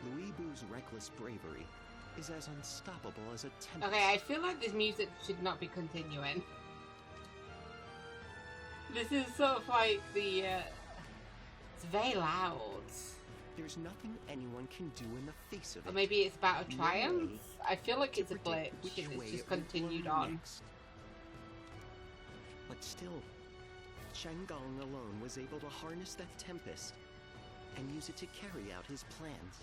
Louis Boo's reckless bravery is as unstoppable as a tempest. Okay, I feel like this music should not be continuing. This is sort of like the, it's very loud. There's nothing anyone can do in the face of it. Or maybe it's about a triumph? I feel like it's a glitch which and way it's just it will continued blow on. next. But still, Chang'Gong alone was able to harness that tempest and use it to carry out his plans.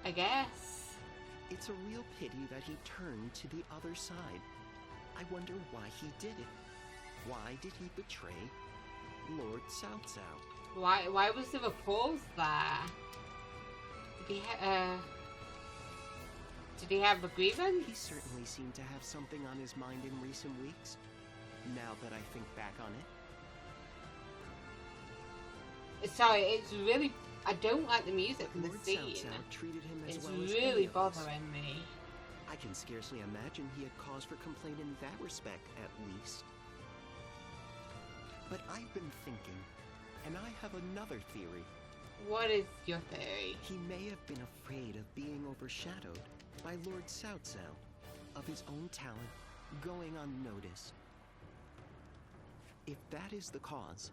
I guess. It's a real pity that he turned to the other side. I wonder why he did it. Why did he betray Lord Cao Cao? Why was there a pause there? Did he have a grievance? He certainly seemed to have something on his mind in recent weeks, now that I think back on it. Sorry, it's really... I don't like the music in the Lord scene. Cao Cao treated him as It's well as really any of us. bothering me. I can scarcely imagine he had cause for complaint in that respect, at least. But I've been thinking, and I have another theory. What is your theory? He may have been afraid of being overshadowed by Lord Cao Cao, of his own talent going unnoticed. If that is the cause,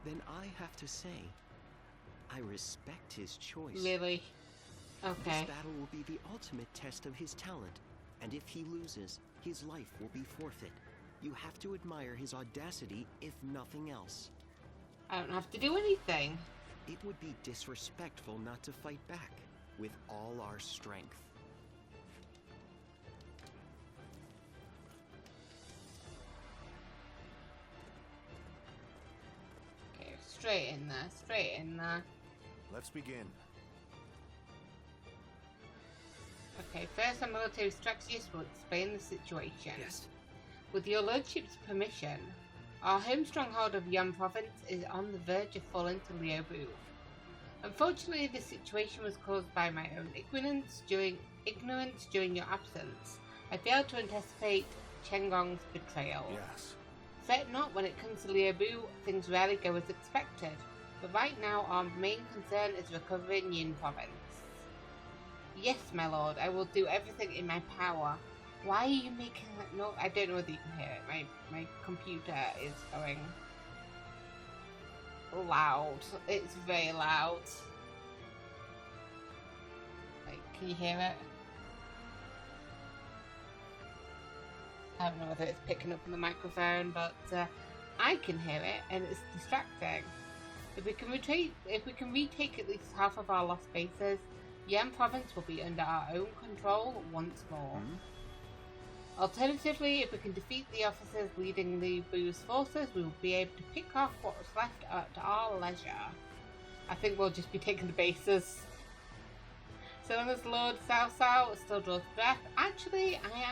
then I have to say, I respect his choice. Really? Okay. This battle will be the ultimate test of his talent, and if he loses, his life will be forfeit. You have to admire his audacity, if nothing else. I don't have to do anything. It would be disrespectful not to fight back with all our strength. Okay, straight in there, straight in there. Let's begin. Okay, first our military strategist will explain the situation. Yes. With your lordship's permission, our home stronghold of Yan province is on the verge of falling to Liu Bu. Unfortunately, this situation was caused by my own ignorance during your absence. I failed to anticipate Chang'Gong's betrayal. Yes. Fret not, when it comes to Liu Bu, things rarely go as expected. But right now, our main concern is recovering Yin province. Yes, my lord, I will do everything in my power. Why are you making that noise? I don't know whether you can hear it. My computer is going loud. It's very loud. Like, can you hear it? I don't know whether it's picking up on the microphone, but I can hear it, and it's distracting. If we can retake at least half of our lost bases, Yan province will be under our own control once more. Alternatively, if we can defeat the officers leading Liu Bu's forces, we will be able to pick off what was left at our leisure. I think we'll just be taking the bases. So long as Lord Cao Cao still draws breath, actually, I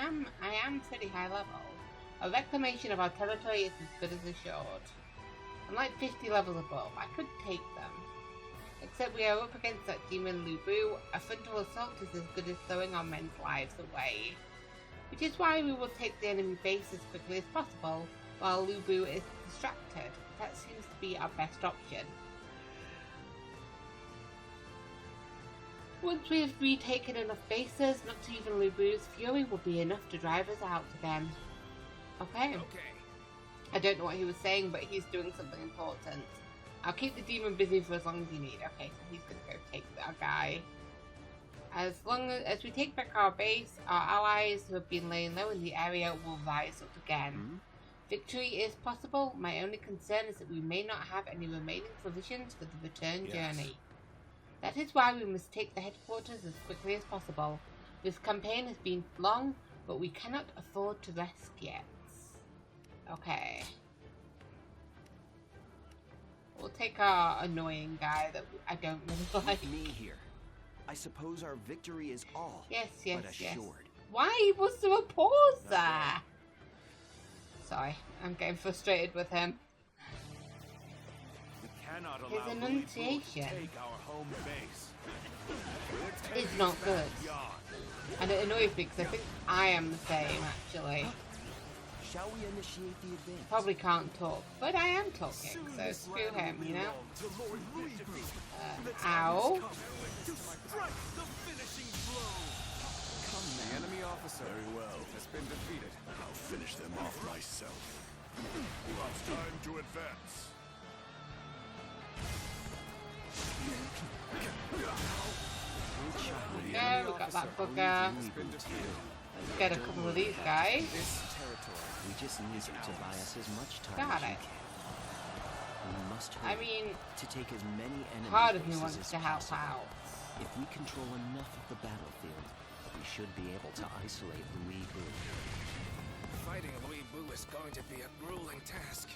am pretty high level. A reclamation of our territory is as good as assured. I'm like 50 levels above. I could take them. Except we are up against that demon Liu Bu. A frontal assault is as good as throwing our men's lives away. Which is why we will take the enemy base as quickly as possible, while Liu Bu is distracted. That seems to be our best option. Once we have retaken enough bases, not even Liu Bu's fury will be enough to drive us out again. Okay. I don't know what he was saying, but he's doing something important. I'll keep the demon busy for as long as you need. Okay, so he's gonna go take our guy. As long as we take back our base, our allies who have been laying low in the area will rise up again. Victory is possible. My only concern is that we may not have any remaining provisions for the return journey. That is why we must take the headquarters as quickly as possible. This campaign has been long, but we cannot afford to rest yet. Okay. We'll take our annoying guy that I don't really like. Me here. I suppose our victory is all Yes. but assured. Why was there a pause there? Sorry, I'm getting frustrated with him. We cannot His allow enunciation take our home base. is not good. And it annoys me because I think I am the same, actually. Shall we initiate the advance? Probably can't talk, but I am talking, so screw him, you know? Ow. officer Very well. has been defeated. I'll finish them off myself. It's time to advance. Yeah, we got that bugger. Let's get a couple of these guys. This territory, we just need it to buy us as much time Got as it. you can. We must I hurry mean, to take as many enemy part of me bases wants as to help possible. out. If we control enough of the battlefield, we should be able to isolate Louis Boo. Fighting Louis Boo is going to be a grueling task.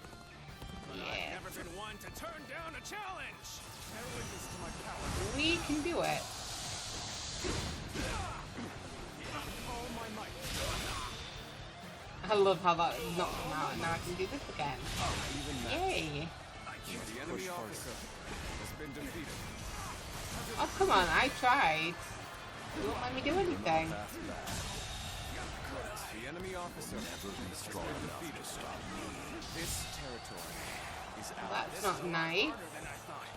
But Yeah. I've never been one to turn down a challenge. Bear witness to my power. We can do it. All my might. I love how that knocked him out, and now I can do this again. Yay! The enemy officer has been defeated. Oh, come on, I tried. You won't let me do anything. The enemy officer Never be strong enough to stop me. This territory is Well, ours. that's not nice. Harder than I thought.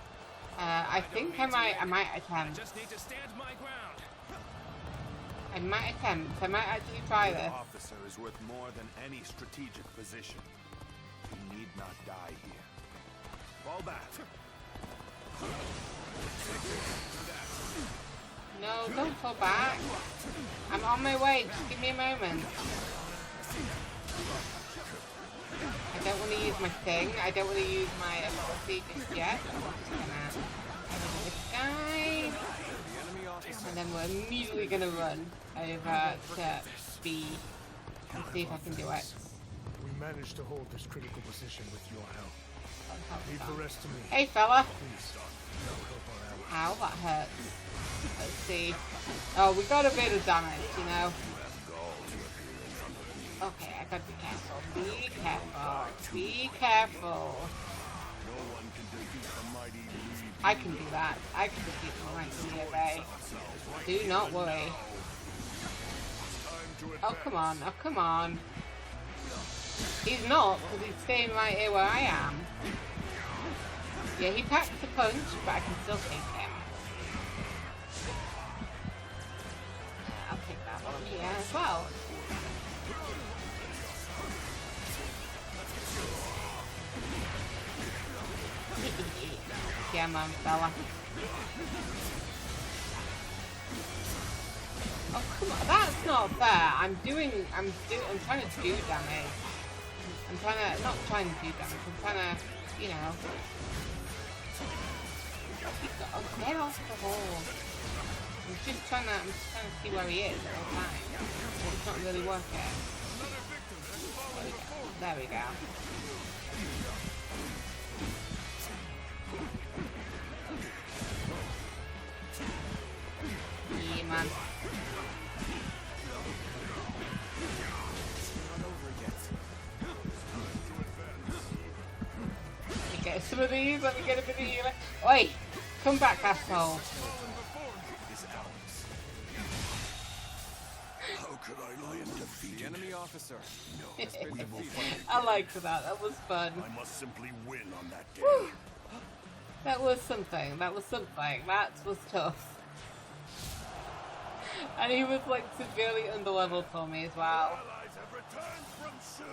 I think I might attempt. Just need to stand my ground. I might attempt. I might actually try The this. officer is worth more than any strategic position. He need not die here. Fall back. No, don't fall back. I'm on my way. Just give me a moment. I don't want to use my thing. I don't want to use my ability just yet. I'm just gonna do this guy. The enemy officer And then we're immediately gonna run over to B and see if I can do it. We managed to hold this critical position with your help. Leave the rest to me. Hey fella! Please, that will help our allies. Ow, that hurts. Let's see. Oh, we got a bit of damage, you know. Okay, I gotta be careful. Be careful. Be careful. No one can defeat the mighty Louis. I can do that. I can defeat the mighty Obey. Do not worry. Oh, come on. Oh, come on. He's not, because he's staying right here where I am. Yeah, he packs a punch, but I can still take him. I'll take that one here as well. Yeah, man, fella. Oh, come on. That's not fair. I'm trying to do damage. Not trying to do damage. I'm trying to, you know. Oh, get off the hole. I'm just trying to see where he is at all times. It's not really working. There we go. Yeah, man. Let me get some of these. Let me get a bit of healing. Oi! Come back, asshole. How could I lie and defeat The enemy officer has been defeated. I liked that. That was fun. I must simply win on that day. That was something. That was something. That was tough. And he was like severely underleveled for me as well. Allies have returned from Sue.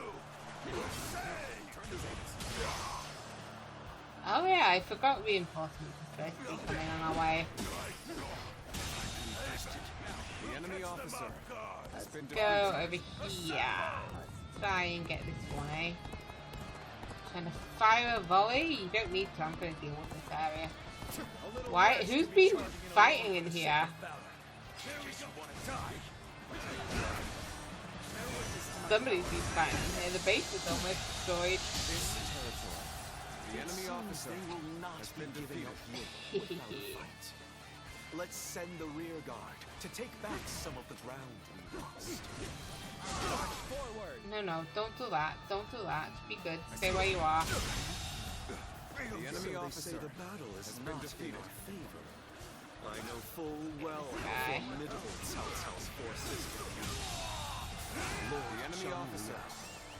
Oh yeah, I forgot reinforcements are supposed to be coming on our way. The enemy officer has been Go defeated. over here. Let's try and get this one, eh? Trying to fire a volley? You don't need to, I'm going to deal with this area. Why? Who's been fighting in here? Somebody's been fighting in here. The base is almost destroyed. This territory. The enemy officer has been defeated. Let's send the rear guard to take back some of the ground we lost. Forward. No, don't do that. Don't do that. Be good. Stay where you are. The enemy officer the battle is has been defeated. favor. I know full well Okay. how formidable Cao Cao's forces can be. The enemy officer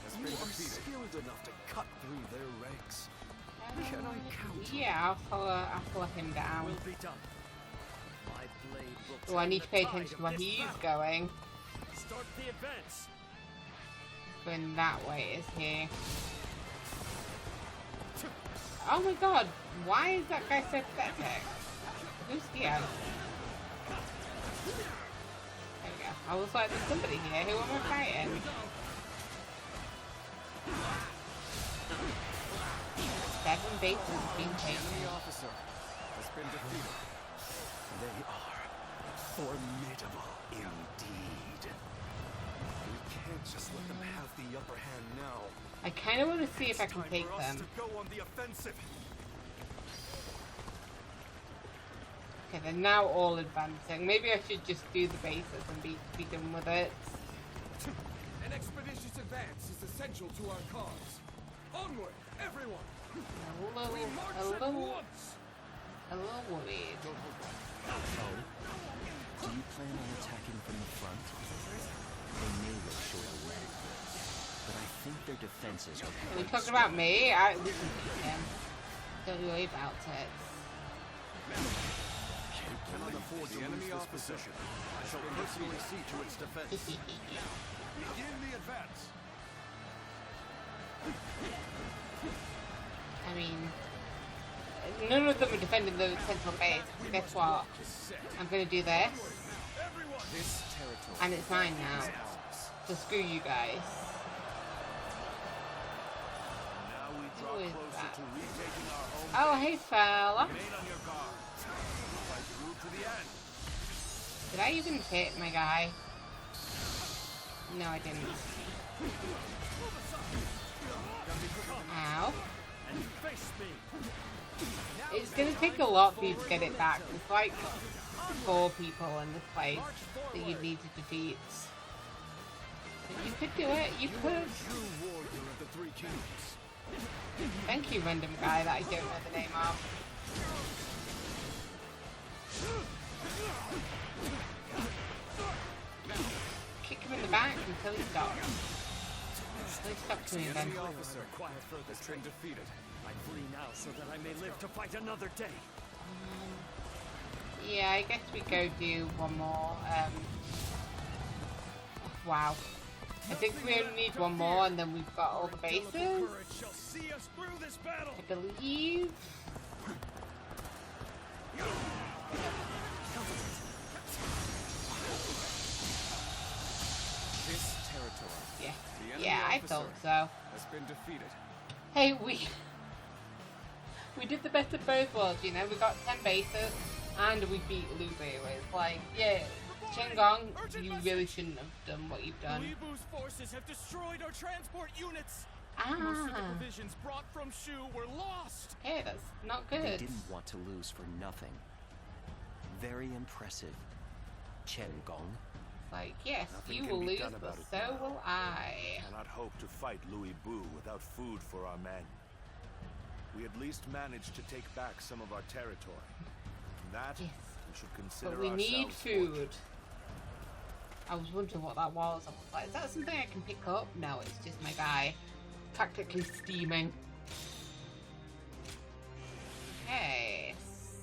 has been You are defeated. skilled enough to cut through their ranks. Can I count? Yeah, I'll follow him down. Will be done. My blade will Oh, I need to pay turn the attention to tide where of this he's battle. going. Start the advance. Going that way, is he? Oh my god, why is that guy so pathetic? Who's he out? There we go. I was like, there's somebody here. Who am I fighting? 7 bases being taken. The officer has been defeated. They are formidable indeed. We can't just let them have the upper hand now. I kind of want to see if I can take them. To go on the offensive. Okay, they're now all advancing. Maybe I should just do the bases and be done with it. An expeditious advance is essential to our cause. Onward, everyone! A We march at little once! worried. Oh? Do you plan on attacking from the front? They may look short of lead, but I think their defenses are Are you quite talking strong. about me? We can beat him. Don't worry about it. The enemy opposition. I shall personally see to its defense. Begin the advance. I mean, none of them are defending the central base. Guess what? I'm gonna do this, This territory and it's mine now. So screw you guys. Now we draw Who is closer that? to retaking our home. Oh, hey, fella. Remain on your guard. Fight through to the end. Did I even hit my guy? No, I didn't. Ow. And face me. It's gonna take a lot for you to get it back. There's like 4 people in this place that you need to defeat. But you could do it. You could. true warrior of the Three Kingdoms. Thank you, random guy that I don't know the name of. Kick him in the back until he stops. Until he stops The me again. enemy officer has been defeated. I flee now so that I may live to fight another day. Yeah, I guess we go do one more. Wow. I think we only need one more and then we've got all the bases. Courage shall see us through this battle. I believe. This territory Yeah. The enemy Yeah, I officer thought so. has been defeated. Hey, we did the best of both worlds, you know. We got 10 bases and we beat Lu Bu. It's like, yeah, Chengong, you really shouldn't have done what you've done. Weebu's forces have destroyed our transport units. Most of the Ah, provisions brought from Shu were lost. hey, that's not They good. didn't want to lose for nothing. Very impressive. Chen Gong. Like, yes, Nothing you can will be lose, done but about it so now. will I. Cannot hope to fight Louis Bu without food for our men. We at least managed to take back some of our territory. From that, Yes. we should consider But we need ourselves food. fortunate. I was wondering what that was. I was like, is that something I can pick up? No, it's just my guy tactically steaming. Okay,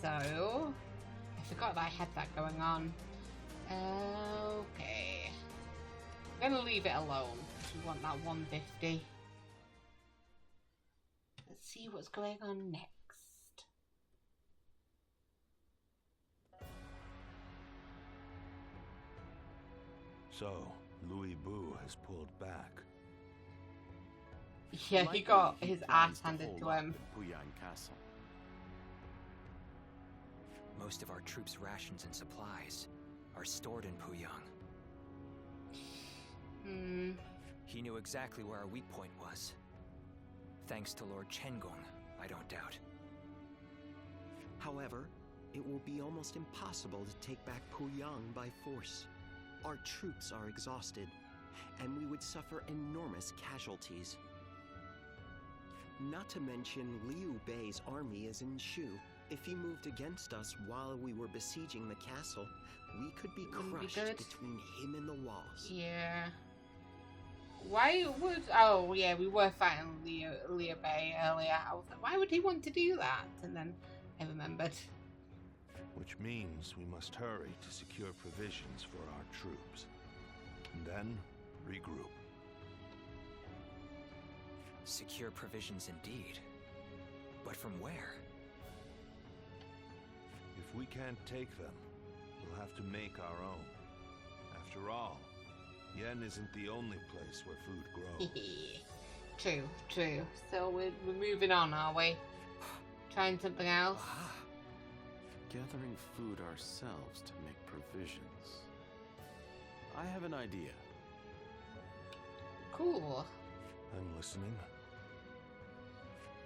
so I forgot that I had that going on. Okay, I'm gonna leave it alone because we want that 150. Let's see what's going on next. So, Louis Bu has pulled back. Yeah, he Likely got he his plans ass handed hold to up him. in Puyang Castle. Most of our troops' rations and supplies are stored in Puyang. Hmm. He knew exactly where our weak point was. Thanks to Lord Chengong, I don't doubt. However, it will be almost impossible to take back Puyang by force. Our troops are exhausted, and we would suffer enormous casualties. Not to mention Liu Bei's army is in Shu. If he moved against us while we were besieging the castle, we could be Wouldn't be crushed good. between him and the walls. Yeah. Why would... Oh, yeah, we were fighting Liu Bei earlier. I was like, why would he want to do that? And then I remembered. Which means we must hurry to secure provisions for our troops. and then regroup. Secure provisions indeed. But from where? If we can't take them, we'll have to make our own. After all, Yen isn't the only place where food grows. True, true. So we're moving on, are we? Trying something else? Ah, Gathering food ourselves to make provisions. I have an idea. Cool. I'm listening.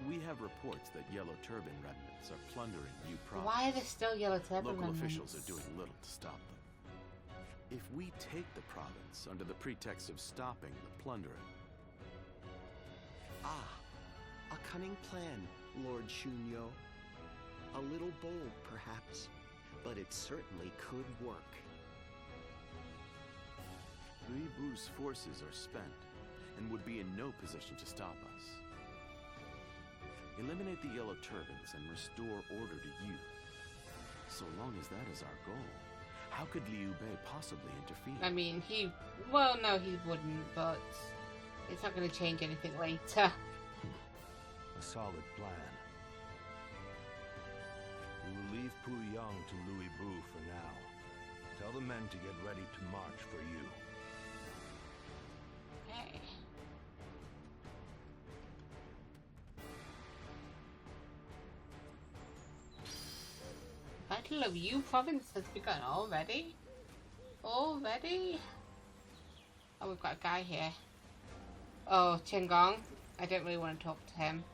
We have reports that Yellow Turban remnants are plundering New Province. Why are there still yellow turban Local remnants? officials are doing little to stop them. If we take the province under the pretext of stopping the plundering... Ah, a cunning plan, Lord Shunyo. A little bold, perhaps, but it certainly could work. Lui Bu's forces are spent and would be in no position to stop us. Eliminate the Yellow Turbans and restore order to youth. So long as that is our goal, how could Liu Bei possibly interfere? I mean, well, no, he wouldn't, but it's not going to change anything later. A solid plan. We will leave Puyang to Louis Bu for now. Tell the men to get ready to march for you. Okay. Battle of Yu Province has begun already? Already? Oh, we've got a guy here. Oh, Chengong. I don't really want to talk to him.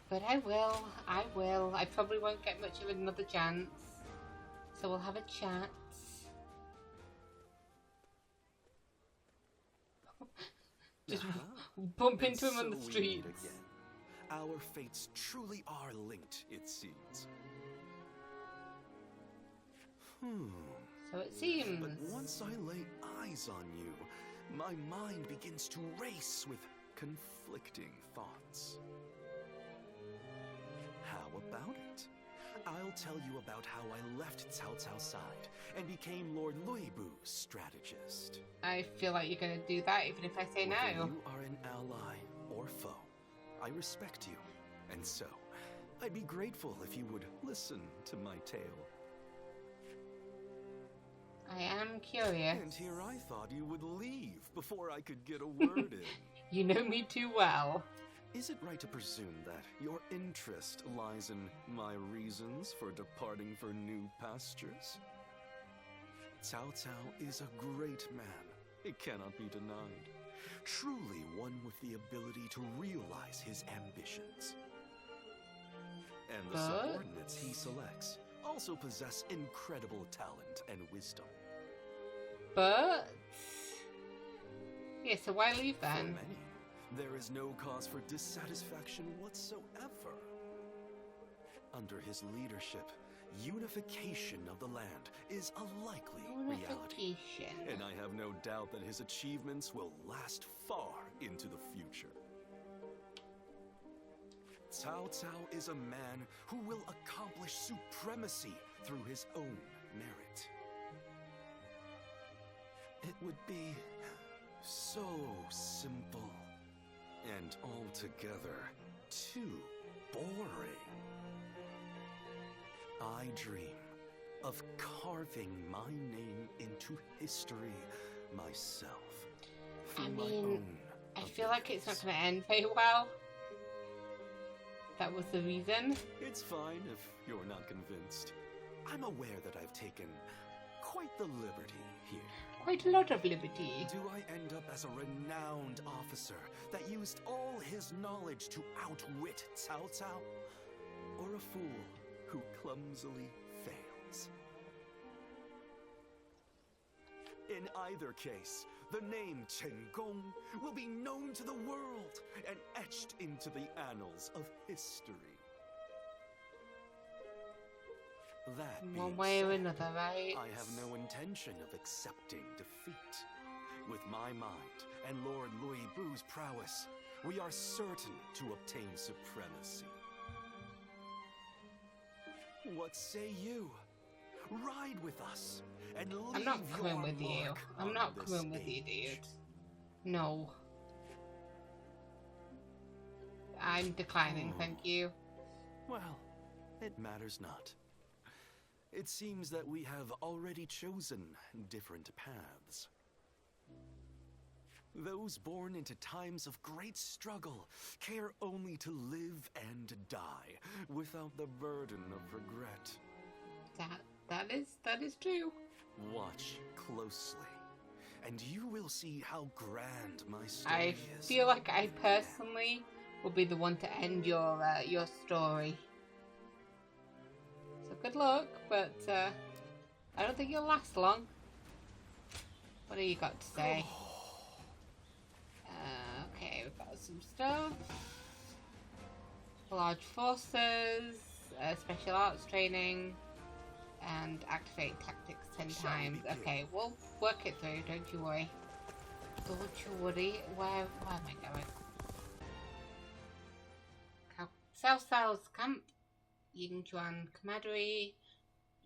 But I will. I will. I probably won't get much of another chance. So we'll have a chat. Just bump into him on the streets. Our fates truly are linked, it seems. So it seems. But once I lay eyes on you, my mind begins to race with conflicting thoughts. How about it? I'll tell you about how I left Cao Cao's side and became Lord Lui Bu's strategist. I feel like you're going to do that even if I say Whether no. you are an ally or foe, I respect you. And so, I'd be grateful if you would listen to my tale. I am curious. And here I thought you would leave before I could get a word in. You know me too well. Is it right to presume that your interest lies in my reasons for departing for new pastures? Cao Cao is a great man. It cannot be denied. Truly one with the ability to realize his ambitions. And the subordinates he selects also possess incredible talent and wisdom. But... yeah, so why leave For then? many, there is no cause for dissatisfaction whatsoever. Under his leadership, unification of the land is a likely reality. Unification. And I have no doubt that his achievements will last far into the future. Cao Cao is a man who will accomplish supremacy through his own merit. It would be so simple and altogether too boring. I dream of carving my name into history myself. I through my mean, own I feel like it's not abilities. going to end very well. That was the reason. It's fine if you're not convinced. I'm aware that I've taken quite the liberty here. Quite a lot of liberty. Do I end up as a renowned officer that used all his knowledge to outwit Cao Cao? Or a fool who clumsily fails? In either case, the name Chen Gong will be known to the world and etched into the annals of history. That One being way or said, another, right? I have no intention of accepting defeat. With my mind and Lord Lui Bu's prowess, we are certain to obtain supremacy. What say you? ride with us and leave I'm not coming your with you. mark I'm on not this coming with you, age. dude. No. I'm declining, thank you. Well, it matters not. It seems that we have already chosen different paths. Those born into times of great struggle care only to live and die without the burden of regret. That is true. Watch closely, and you will see how grand my story I is. feel like I personally will be the one to end your story. So good luck, but I don't think you'll last long. What do you got to say? Okay, we've got some stuff. Large forces, special arts training, and activate tactics 10 times. Okay, we'll work it through, don't you worry. Don't you worry. Where am I going? South South Camp, Yingchuan Commandery,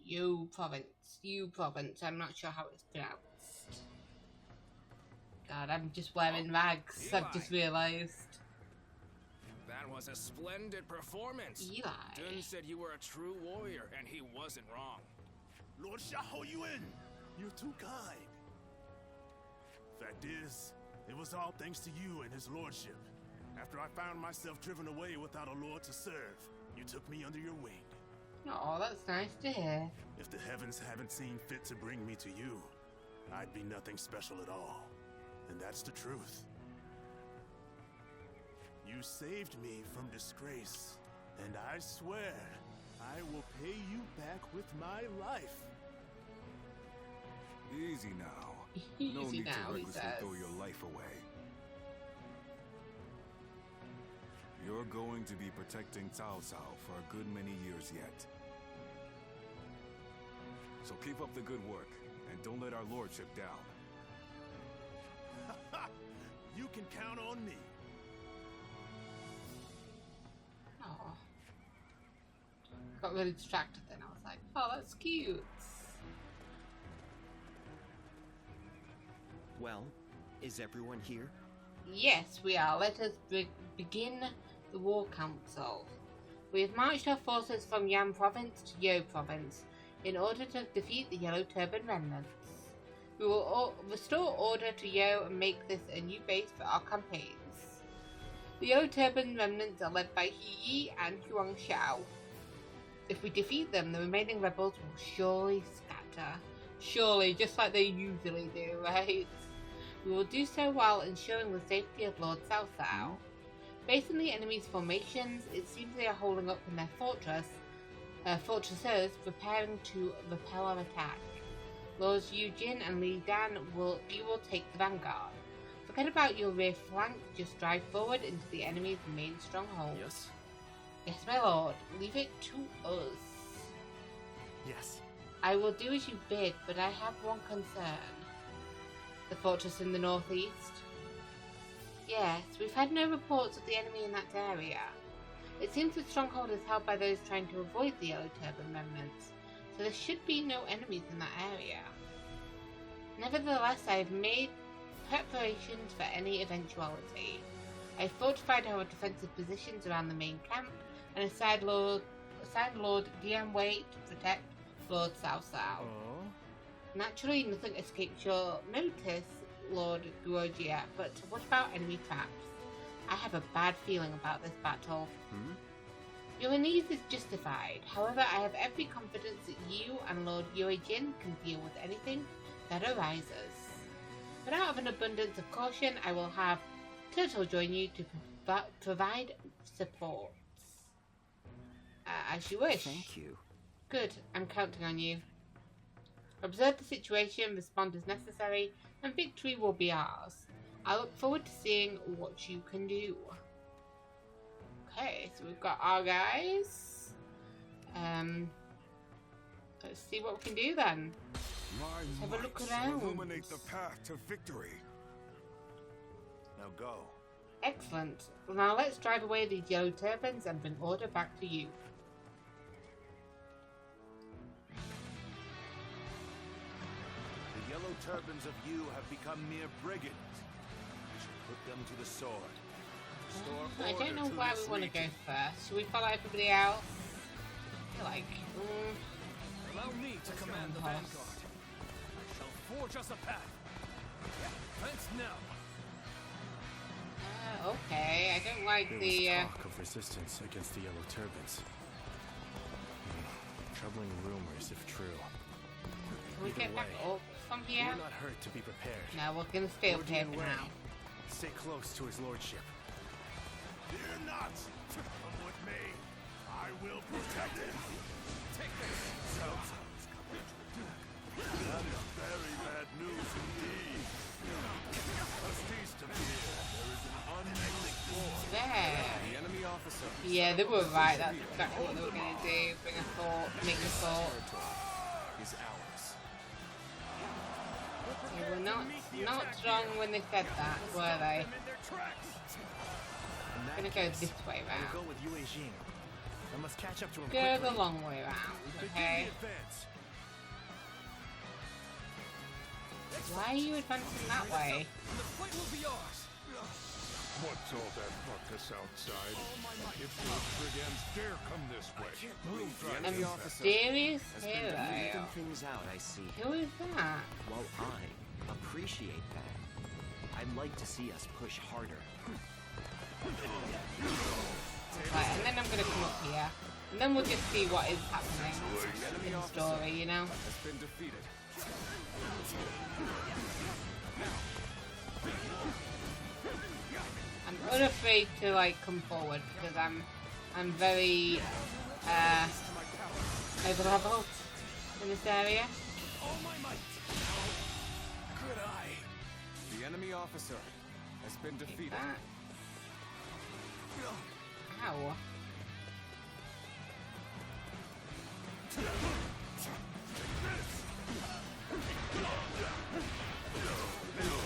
Yu Province. I'm not sure how it's pronounced. God, I'm just wearing rags. I've just realised. That was a splendid performance. Eli. Dun said you were a true warrior, and he wasn't wrong. Lord Xiahou Yuan, you're too kind. Fact is, it was all thanks to you and his lordship. After I found myself driven away without a lord to serve, you took me under your wing. Oh, that's nice to hear. If the heavens haven't seen fit to bring me to you, I'd be nothing special at all. And that's the truth. You saved me from disgrace, and I swear I will pay you back with my life. Easy now. Easy No need now, to he recklessly says. throw your life away. You're going to be protecting Cao Cao for a good many years yet. So keep up the good work, and don't let our lordship down. You can count on me. Oh. Got really distracted then. I was like, oh, that's cute. Well, is everyone here? Yes, we are. Let us begin the war council. We have marched our forces from Yan Province to Yo Province in order to defeat the Yellow Turban remnants. We will restore order to Yo and make this a new base for our campaigns. The Yellow Turban remnants are led by He Yi and Huang Xiao. If we defeat them, the remaining rebels will surely scatter. Surely, just like they usually do, right? We will do so while ensuring the safety of Lord Cao Cao. Based on the enemy's formations, it seems they are holding up in their fortresses, preparing to repel our attack. Lords Yu Jin and Li Dan you will take the vanguard. Forget about your rear flank, just drive forward into the enemy's main stronghold. Yes? Yes, my lord. Leave it to us. Yes. I will do as you bid, but I have one concern. The fortress in the northeast? Yes, we've had no reports of the enemy in that area. It seems the stronghold is held by those trying to avoid the Yellow Turban remnants, so there should be no enemies in that area. Nevertheless, I have made preparations for any eventuality. I have fortified our defensive positions around the main camp and assigned Lord Dian Wei to protect Lord Cao Cao. Naturally, nothing escapes your notice, Lord Guojia, but what about enemy traps? I have a bad feeling about this battle. Your unease is justified. However, I have every confidence that you and Lord Yue Jin can deal with anything that arises. But out of an abundance of caution, I will have Turtle join you to provide support. As you wish. Thank you. Good, I'm counting on you. Observe the situation, respond as necessary, and victory will be ours. I look forward to seeing what you can do. Okay, so we've got our guys. Let's see what we can do then. Let's have a look around. Illuminate the path to victory. Now go. Excellent. Now let's drive away these yellow turbans and bring order back to you. yellow turbans of you have become mere brigands. We should put them to the sword. I don't know where we want to go first. Should we follow everybody else? I feel like... Allow me to command the vanguard. I shall forge us a path. Thanks now. Okay, I don't like There the... was talk of resistance against the yellow turbans. Troubling rumors, if true. Can we Either get back way, up from it here? will not hurt to be prepared. No, we're gonna stay up Lord here Yin for Wei, now. stay close to his lordship. Fear not! Come with me. I will protect it. Take this. That's very bad news indeed. Just east of here, there is an unused fort. There. The enemy officer. Yeah, they were right. That's exactly what they were gonna do. Bring a thought, make a thought. Is ours. They were not wrong when they said that, were they? I'm gonna go this way We'll round. go with Yue Jing. I must catch up to him Go quickly. the long way round, okay? Why are you advancing that way? The fight will be ours. What's all that ruckus outside? If those brigands dare come this way, we'll try A to get back. mysterious Moving hero. things out, I see. Who is that? While I appreciate that, I'd like to see us push harder. Right, and then I'm gonna come up here. And then we'll just see what is happening in the story, you know? Has been defeated. I'm unafraid to like come forward because I'm very over-leveled in this area. All my might. Good eye. The enemy officer has been Take defeated. that. Ow.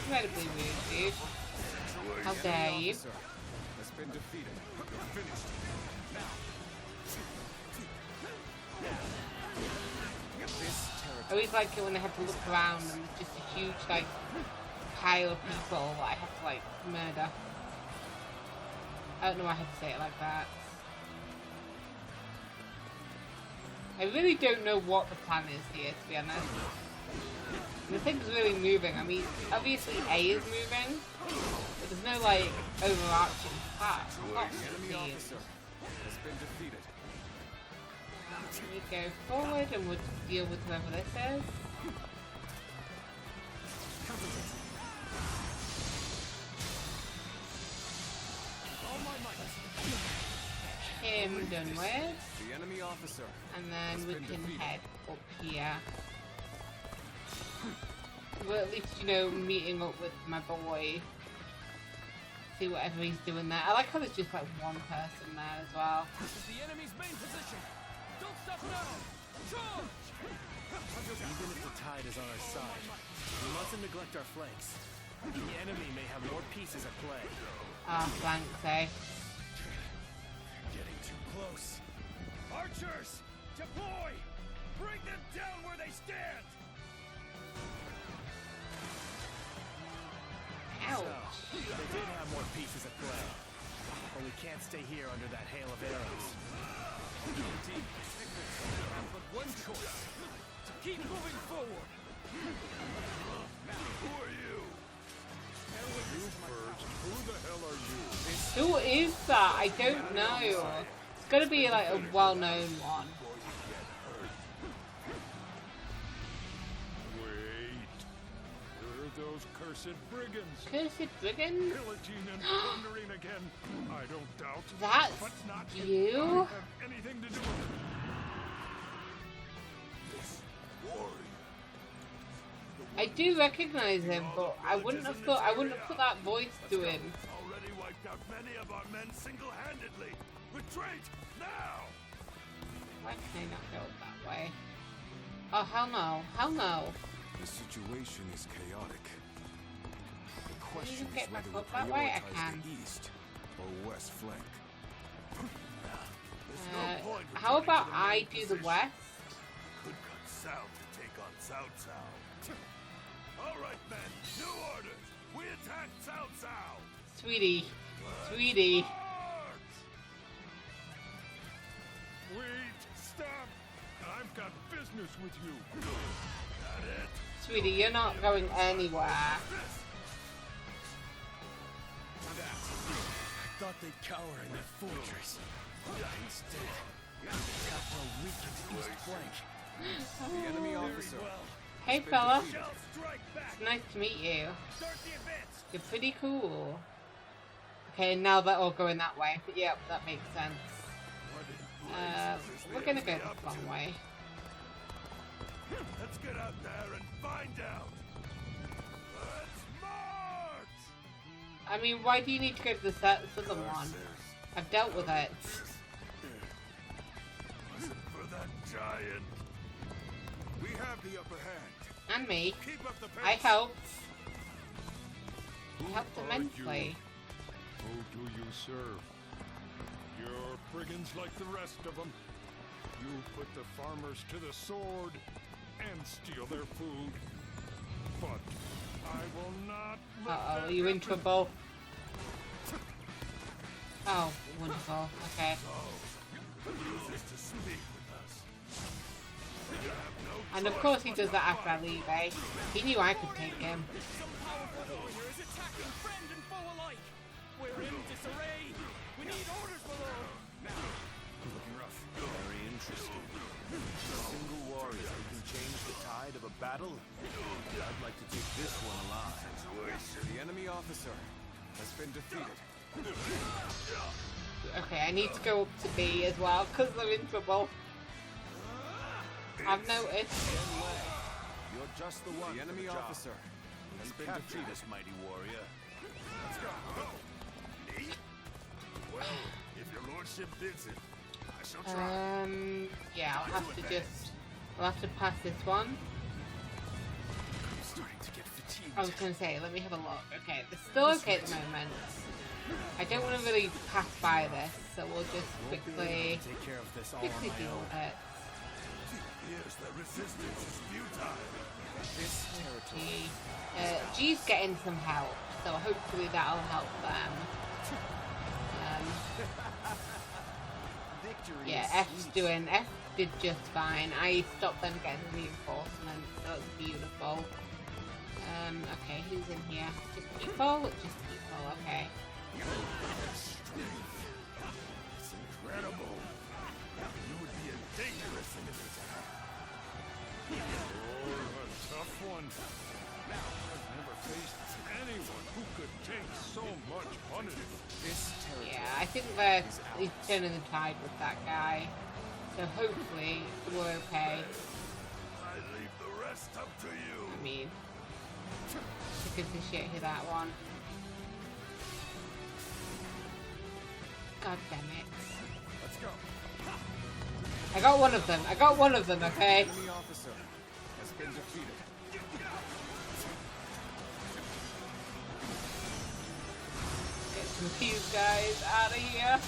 Incredibly rude, dude. How dare you? Officer has been defeated. Finished. I always like it when I have to look around and there's just a huge like pile of people that I have to like murder. I don't know why I had to say it like that. I really don't know what the plan is here, to be honest. The thing's really moving. I mean, obviously A is moving, but there's no like overarching plan. I'm not The enemy seeing. officer has been defeated. We go forward and we'll just deal with whoever this is. Him done with. The enemy officer. And then has we been can defeated. head up here. We're at least, you know, meeting up with my boy. See whatever he's doing there. I like how there's just like one person there as well. This is the enemy's main position. Don't stop now. Charge! Even if the tide is on our side, we mustn't neglect our flanks. The enemy may have more pieces at play. Ah, flanks, eh? Getting too close. Archers, deploy! Bring them down where they stand! Ouch. So, they did have more pieces at play. But we can't stay here under that hail of arrows. Team, have but one choice. To keep moving forward. Who are you? You first. Who the hell are you? Who is that? I don't know. It's gotta be like a well-known one. Wait. You're those cursed brigands. Cursed brigand? Pillaging and plundering again. I don't doubt. That's but not you? have anything to do with it. This warrior. I do recognize him, but I wouldn't have put that voice to him. Already wiped out many of our men single-handedly. Retreat now! Why can I not go that way? Oh, hell no. Hell no. The situation is chaotic. The Can question you is get back whether we up that way? I prioritize can. the east or west flank. How about I do the west? Could cut south to take on Cao Cao. All right, men. New orders. We attack Cao Cao. Sweetie. Sweetie. Wait, stop! I've got business with you. Got it. Sweetie, you're not going anywhere. I thought they'd cower in their fortress. Instead, Capital weakened east flank. The enemy officer. Hey fella. It's nice to meet you. You're pretty cool. Okay, now they're all going that way. Yep, that makes sense. We're gonna go this long way. Let's get out there and find out. Let's march! I mean, why do you need to go to the southern one? I've dealt with it. Wasn't for that giant. We have the upper hand. And me. Keep up the pace. I helped. I Who helped are immensely. Who do you serve? You're brigands like the rest of them. You put the farmers to the sword and steal their food. But I will not let Uh-oh, that are you in happen. trouble? Oh, wonderful. Okay. Refuses to speak with us. You have no And of course he does that after I leave, eh? He knew I could take him. Some powerful warrior is attacking friend and foe alike. We're in disarray. We need orders below. Rough. Very interesting. A single warrior who can change the tide of a battle? I'd like to take this one alive. The enemy officer has been defeated. Okay, I need to go up to B as well, because they're in trouble. I've noticed. You're just the one. The enemy for the job. officer has been Capture defeated. this mighty warrior. Let's go. Me? Well, if your lordship bids it, I shall try. Yeah, I'll have to just... I'll have to pass this one. I'm starting to get fatigued. I was going to say, let me have a look. Okay, it's still okay at the moment. I don't want to really pass by this, so we'll just quickly Take care of this all on deal my own. with it. Here's the resistance is futile. This territory. G's getting some help, so hopefully that'll help them. Victory Yeah, is sweet. F did just fine. I stopped them getting reinforcements, so it's beautiful. Okay, who's in here? Just people? Just people, okay. It's incredible. You would be a dangerous enemy to have. You're a tough one. I've never faced anyone who could take so much punishment. This territory. Yeah, I think he's turning the tide with that guy. So hopefully we're okay. I leave the rest up to you. I mean, because the shit hit that one. God damn it. Let's go. I got one of them. I got one of them, okay? Enemy officer has been defeated. Get some of you guys out of here.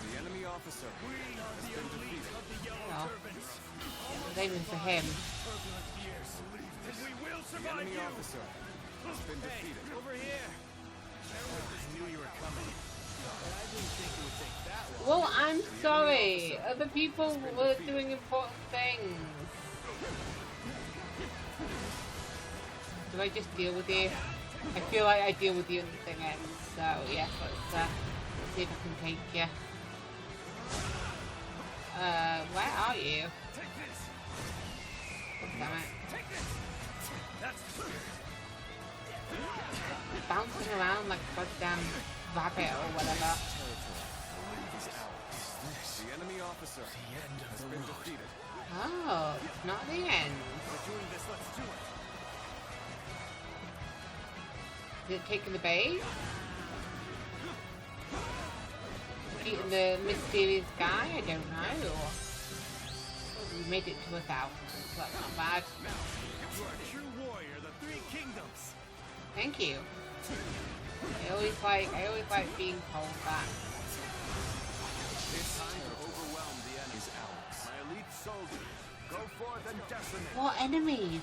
The enemy officer has been defeated. Oh. I was aiming for him. We will The survive enemy you. officer has been defeated. Over here. I knew you were coming. But I didn't think it would take that long. Well, I'm sorry. Other people were doing important things. Do I just deal with you? I feel like I deal with you and the thing ends. So, yes, let's see if I can take you. Where are you? Damn it. Bouncing around like a goddamn rabbit or whatever. The enemy officer has been defeated. Oh, it's not the end. We're doing this, let's do it. Is it taking the bait? Eating the mysterious guy? I don't know. We made it to 1,000, so that's not bad. You are a true warrior, the three kingdoms. Thank you. I always like being told that. It's time to overwhelm the enemy. My elite soldiers Go forth and decimate. What enemies?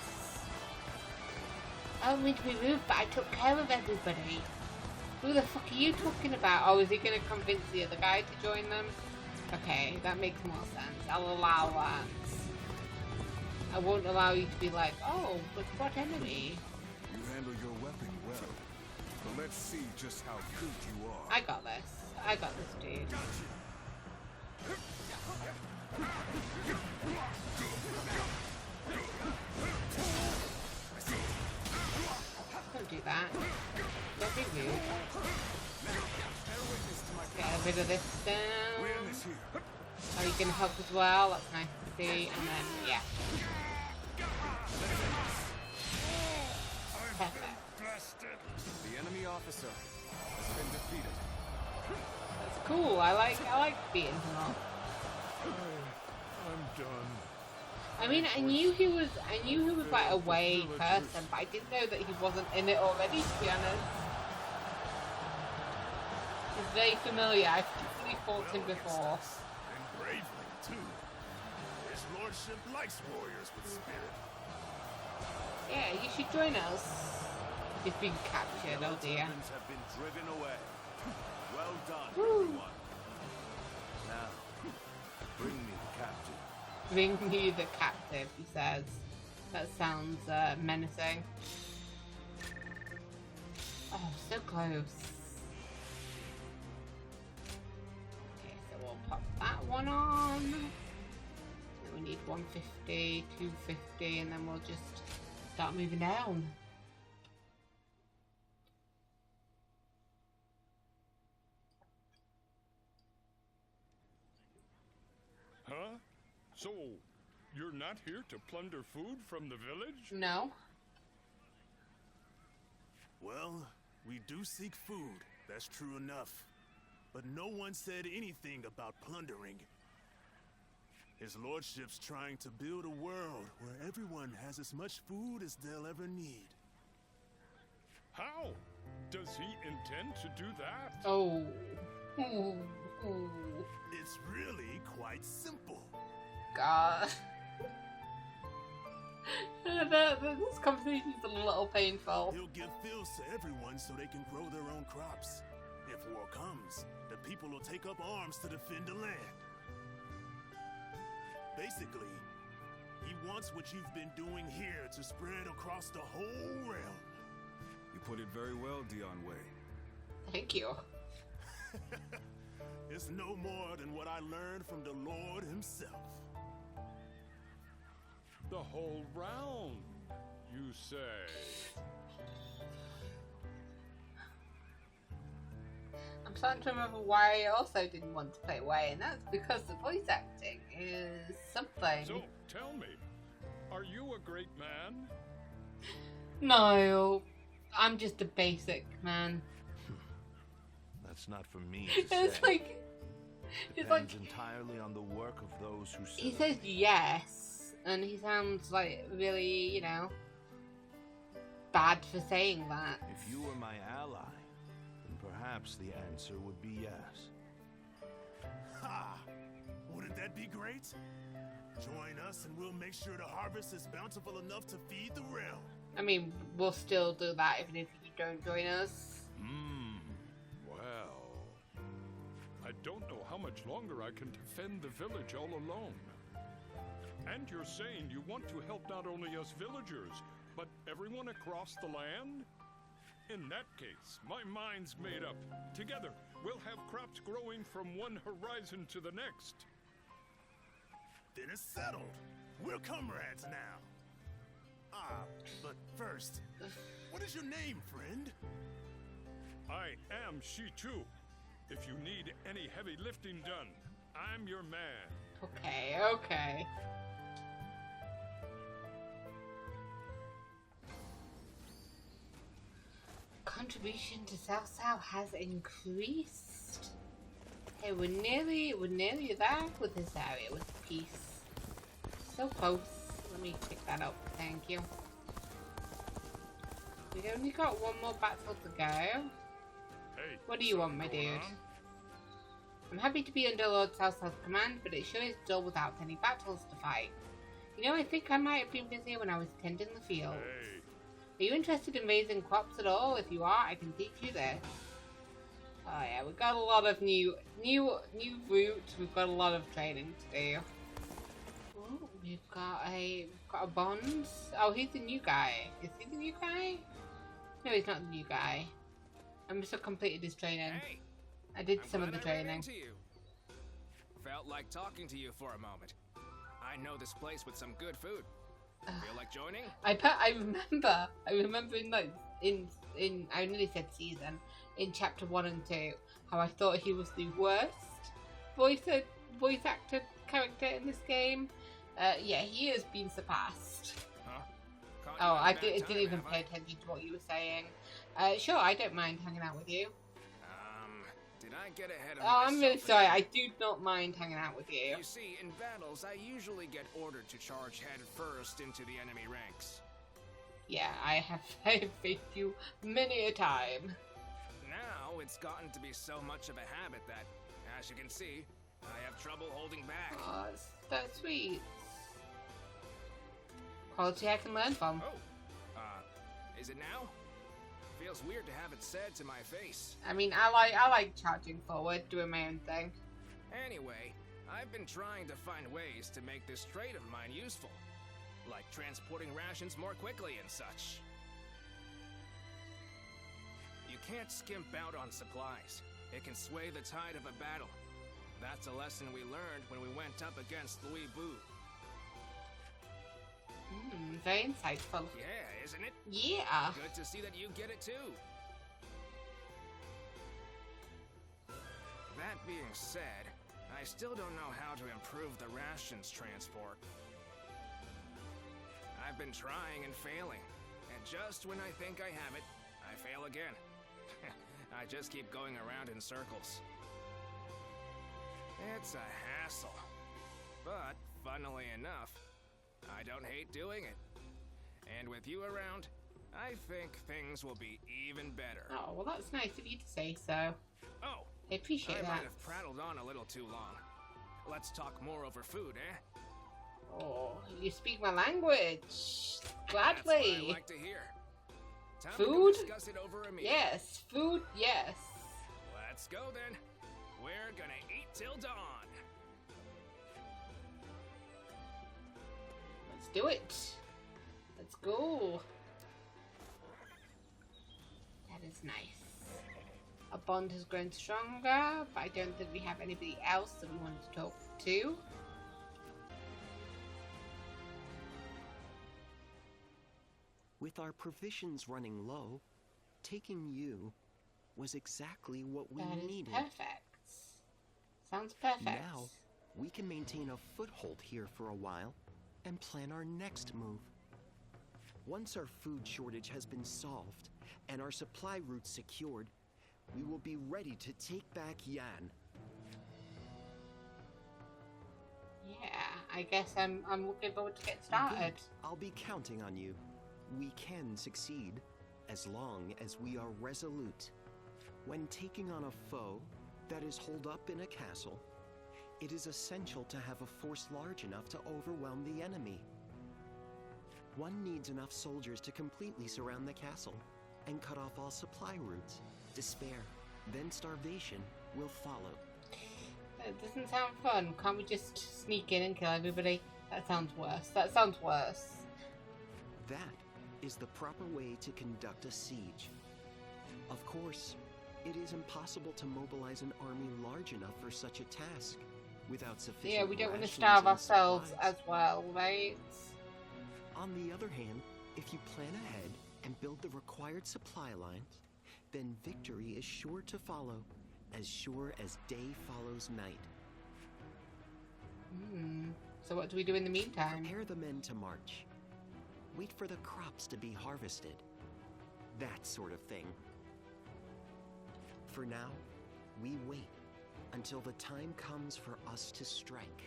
I don't mean to be rude, but I took care of everybody. Who the fuck are you talking about? Oh, is he going to convince the other guy to join them? Okay, that makes more sense. I'll allow that. I won't allow you to be like, oh, but what enemy? You handle your weapon well. But let's see just how good you are. I got this. I got this, dude. Don't do that. Don't be rude. Get rid of this down. Are you gonna help as well? That's nice to see. And then, yeah. Perfect. The enemy officer has been defeated. That's cool. I like beating him up. I'm done. I mean, I knew he was like a way person, but I didn't know that he wasn't in it already, to be honest. He's very familiar. I've definitely fought him before. And bravely, too. His lordship likes warriors with spirit. Yeah, you should join us. He's been captured, oh dear. Humans have been driven away. Well done, Woo. everyone. Now, bring me the captain. Bring me the captive, he says. That sounds menacing. Oh, so close. Okay, so we'll pop that one on. Then we need 150, 250, and then we'll just start moving down. Huh? So, you're not here to plunder food from the village? No. Well, we do seek food. That's true enough. But no one said anything about plundering. His lordship's trying to build a world where everyone has as much food as they'll ever need. How? Does he intend to do that? Oh. Ooh. Ooh. It's really quite simple. God. This conversation's a little painful. He'll give fields to everyone so they can grow their own crops. If war comes, the people will take up arms to defend the land. Basically, he wants what you've been doing here to spread across the whole realm. You put it very well, Dion Wei. Thank you. It's no more than what I learned from the Lord himself. The whole round, you say? I'm starting to remember why I also didn't want to play away, and that's because the voice acting is something. So, tell me, are you a great man? No, I'm just a basic man. That's not for me to It's say. like, it's like Depends entirely on the work of those who he serve. says yes, and he sounds like really, you know, bad for saying that. If you were my ally, then perhaps the answer would be yes. Ha! Wouldn't that be great? Join us and we'll make sure the harvest is bountiful enough to feed the realm. I mean, we'll still do that even if you don't join us. Well, I don't know how much longer I can defend the village all alone. And you're saying you want to help not only us villagers, but everyone across the land? In that case, my mind's made up. Together, we'll have crops growing from one horizon to the next. Then it's settled. We're comrades now. But first, what is your name, friend? I am Shi-Chu. If you need any heavy lifting done, I'm your man. Okay, okay. Contribution to South South has increased. Okay, we're nearly there with this area, with the peace. So close. Let me pick that up. Thank you. We've only got one more battle to go. Hey, What do you want, my something going dude? on? I'm happy to be under Lord Southsouth's command, but it sure is dull without any battles to fight. You know, I think I might have been busy when I was tending the fields. Hey, Are you interested in raising crops at all? If you are, I can teach you this. Oh yeah, we've got a lot of new routes. We've got a lot of training to do. Ooh, we've got a bond. Oh, he's the new guy. Is he the new guy? No, he's not the new guy. I must have completed his training. Hey, I did I'm some of the glad I ran training. into you. Felt like talking to you for a moment. I know this place with some good food. Feel like joining? I remember in I nearly said season, in chapter 1 and 2, how I thought he was the worst voice actor character in this game. Yeah, he has been surpassed. Huh? Caught you Oh, at a I bad didn't time, even have pay I? attention to what you were saying. Sure, I don't mind hanging out with you. Did I get ahead of Oh, I'm really myself sorry. again? I do not mind hanging out with you. You see, in battles, I usually get ordered to charge head first into the enemy ranks. Yeah, I have faced you many a time. Now, it's gotten to be so much of a habit that, as you can see, I have trouble holding back. Oh, that's sweet. Quality I can learn from. Oh, is it now? Feels weird to have it said to my face. I mean, I like charging forward, doing my own thing. Anyway, I've been trying to find ways to make this trait of mine useful. Like transporting rations more quickly and such. You can't skimp out on supplies. It can sway the tide of a battle. That's a lesson we learned when we went up against Louis Boo. Very insightful. Yeah, isn't it? Yeah. Good to see that you get it too. That being said, I still don't know how to improve the rations transport. I've been trying and failing, and just when I think I have it, I fail again. I just keep going around in circles. It's a hassle. But, funnily enough, I don't hate doing it. And with you around, I think things will be even better. Oh, well, that's nice of you to say so. Oh, I appreciate I that. might have prattled on a little too long. Let's talk more over food, eh? Oh, you speak my language. That's what I Gladly. like to hear. Time Food? to discuss it over a meal. Yes. Food, yes. Let's go then. We're gonna eat till dawn. Let's do it. Let's go. That is nice. Our bond has grown stronger, but I don't think we have anybody else that we want to talk to. With our provisions running low, taking you was exactly what we That is needed. perfect. Sounds perfect. Now, we can maintain a foothold here for a while and plan our next move. Once our food shortage has been solved and our supply routes secured, we will be ready to take back Yan. Yeah, I guess I'm looking forward to get started. Good. I'll be counting on you. We can succeed, as long as we are resolute. When taking on a foe that is holed up in a castle, it is essential to have a force large enough to overwhelm the enemy. One needs enough soldiers to completely surround the castle and cut off all supply routes. Despair, then starvation will follow. That doesn't sound fun. Can't we just sneak in and kill everybody? That sounds worse. That sounds worse. That is the proper way to conduct a siege. Of course, it is impossible to mobilize an army large enough for such a task without sufficient Yeah, we don't want to rations starve and ourselves supplies. as well, right? On the other hand, if you plan ahead and build the required supply lines, then victory is sure to follow, as sure as day follows night. So what do we do in the meantime? Prepare the men to march. Wait for the crops to be harvested. That sort of thing. For now, we wait until the time comes for us to strike.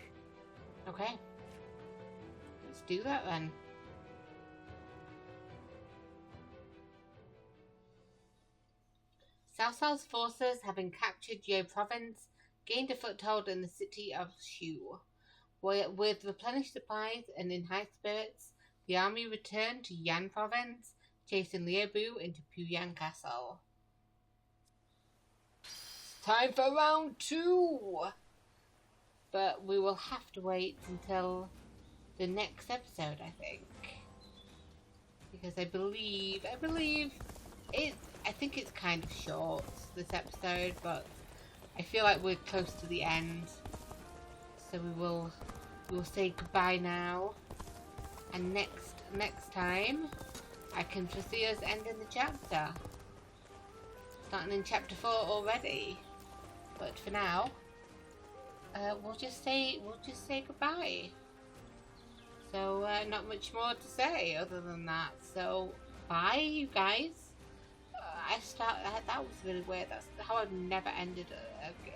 Okay. Let's do that then. Cao Cao's forces, having captured Yeo province, gained a foothold in the city of Shu. With replenished supplies and in high spirits, the army returned to Yan province, chasing Liebu into Puyang Castle. It's time for round 2! But we will have to wait until the next episode, I think. Because I think it's kind of short, this episode, but I feel like we're close to the end. So we will say goodbye now. And next time I can foresee us ending the chapter. Starting in chapter 4 already. But for now, we'll just say goodbye. So not much more to say other than that. So bye, you guys. That was really weird. That's how I've never ended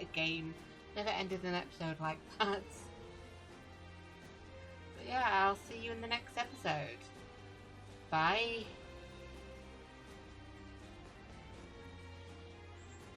a game. Never ended an episode like that. But yeah, I'll see you in the next episode. Bye.